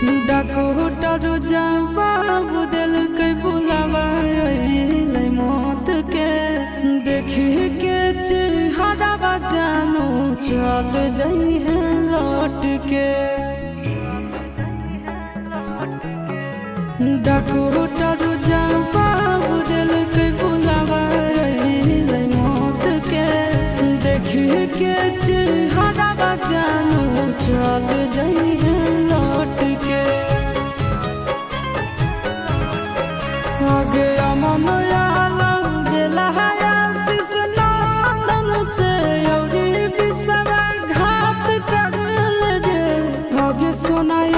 Doctor जवाब दिल के बुलावा मौत के देखी के चेहरा जानू चल जाई है लौट के। डॉक्टर जवाब दिल के बुलावा मौत के देखी के चेहरा जानू चल जाई है लौट के। आगे अमन आलम दिला है आशीष नंदन से अभी विश्वासघात कर लगे। आगे सुनाई